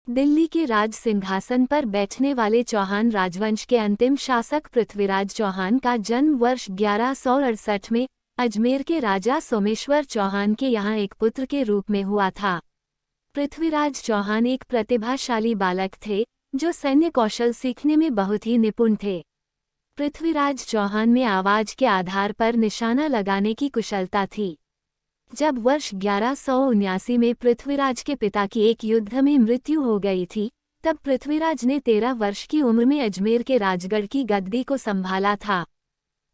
दिल्ली के राज सिंहासन पर बैठने वाले चौहान राजवंश के अंतिम शासक पृथ्वीराज चौहान का जन्म वर्ष 1168 में अजमेर के राजा सोमेश्वर चौहान के यहाँ एक पुत्र के रूप में हुआ था। पृथ्वीराज चौहान एक प्रतिभाशाली बालक थे जो सैन्य कौशल सीखने में बहुत ही निपुण थे। पृथ्वीराज चौहान में आवाज के आधार पर निशाना लगाने की कुशलता थी। जब वर्ष 1179 में पृथ्वीराज के पिता की एक युद्ध में मृत्यु हो गई थी, तब पृथ्वीराज ने 13 वर्ष की उम्र में अजमेर के राजगढ़ की गद्दी को संभाला था।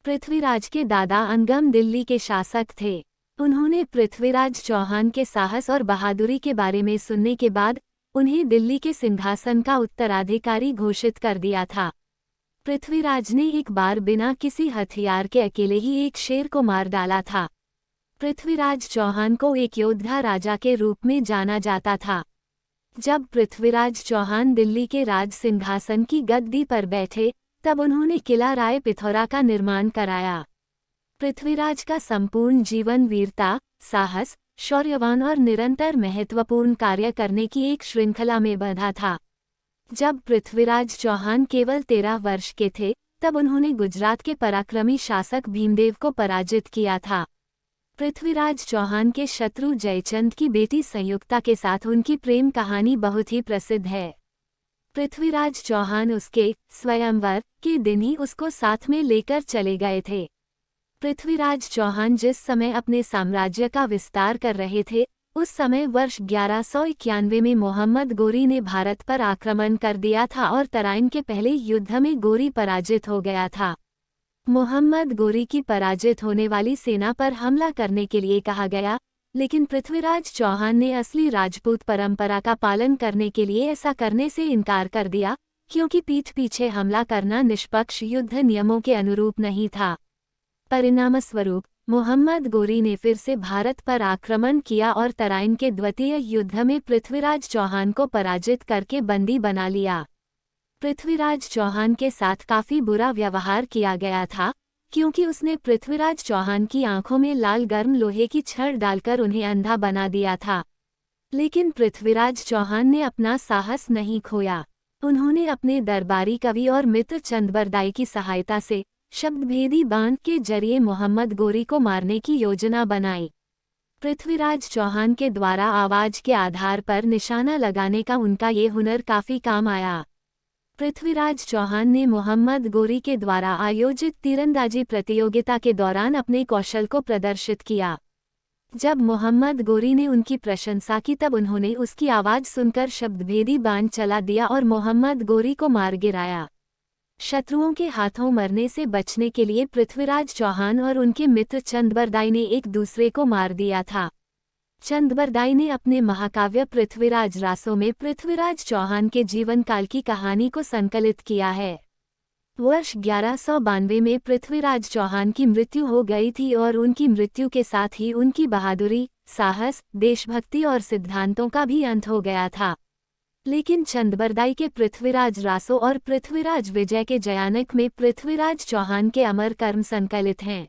पृथ्वीराज के दादा अंगम दिल्ली के शासक थे। उन्होंने पृथ्वीराज चौहान के साहस और बहादुरी के बारे में सुनने के बाद उन्हें दिल्ली के सिंहासन का उत्तराधिकारी घोषित कर दिया था। पृथ्वीराज ने एक बार बिना किसी हथियार के अकेले ही एक शेर को मार डाला था। पृथ्वीराज चौहान को एक योद्धा राजा के रूप में जाना जाता था। जब पृथ्वीराज चौहान दिल्ली के राज सिंहासन की गद्दी पर बैठे, तब उन्होंने किला राय पिथौरा का निर्माण कराया। पृथ्वीराज का संपूर्ण जीवन वीरता, साहस, शौर्यवान और निरंतर महत्वपूर्ण कार्य करने की एक श्रृंखला में बंधा था। जब पृथ्वीराज चौहान केवल 13 वर्ष के थे, तब उन्होंने गुजरात के पराक्रमी शासक भीमदेव को पराजित किया था। पृथ्वीराज चौहान के शत्रु जयचंद की बेटी संयुक्ता के साथ उनकी प्रेम कहानी बहुत ही प्रसिद्ध है। पृथ्वीराज चौहान उसके स्वयंवर के दिन ही उसको साथ में लेकर चले गए थे। पृथ्वीराज चौहान जिस समय अपने साम्राज्य का विस्तार कर रहे थे, उस समय वर्ष 1191 में मोहम्मद गोरी ने भारत पर आक्रमण कर दिया था और तराइन के पहले युद्ध में गोरी पराजित हो गया था। मोहम्मद गोरी की पराजित होने वाली सेना पर हमला करने के लिए कहा गया, लेकिन पृथ्वीराज चौहान ने असली राजपूत परंपरा का पालन करने के लिए ऐसा करने से इनकार कर दिया, क्योंकि पीठ पीछे हमला करना निष्पक्ष युद्ध नियमों के अनुरूप नहीं था। परिणामस्वरूप मोहम्मद गोरी ने फिर से भारत पर आक्रमण किया और तराइन के द्वितीय युद्ध में पृथ्वीराज चौहान को पराजित करके बंदी बना लिया। पृथ्वीराज चौहान के साथ काफी बुरा व्यवहार किया गया था, क्योंकि उसने पृथ्वीराज चौहान की आंखों में लाल गर्म लोहे की छड़ डालकर उन्हें अंधा बना दिया था। लेकिन पृथ्वीराज चौहान ने अपना साहस नहीं खोया। उन्होंने अपने दरबारी कवि और मित्र चंदबरदाई की सहायता से शब्दभेदी बाण के जरिए मोहम्मद गोरी को मारने की योजना बनाई। पृथ्वीराज चौहान के द्वारा आवाज के आधार पर निशाना लगाने का उनका ये हुनर काफी काम आया। पृथ्वीराज चौहान ने मोहम्मद गोरी के द्वारा आयोजित तीरंदाजी प्रतियोगिता के दौरान अपने कौशल को प्रदर्शित किया। जब मोहम्मद गोरी ने उनकी प्रशंसा की, तब उन्होंने उसकी आवाज सुनकर शब्दभेदी बाण चला दिया और मोहम्मद गोरी को मार गिराया। शत्रुओं के हाथों मरने से बचने के लिए पृथ्वीराज चौहान और उनके मित्र चंदबरदाई ने एक दूसरे को मार दिया था। चंदबरदाई ने अपने महाकाव्य पृथ्वीराज रासो में पृथ्वीराज चौहान के जीवन काल की कहानी को संकलित किया है। वर्ष 1192 में पृथ्वीराज चौहान की मृत्यु हो गई थी और उनकी मृत्यु के साथ ही उनकी बहादुरी, साहस, देशभक्ति और सिद्धांतों का भी अंत हो गया था। लेकिन चंदबरदाई के पृथ्वीराज रासो और पृथ्वीराज विजय के जयानक में पृथ्वीराज चौहान के अमर कर्म संकलित हैं।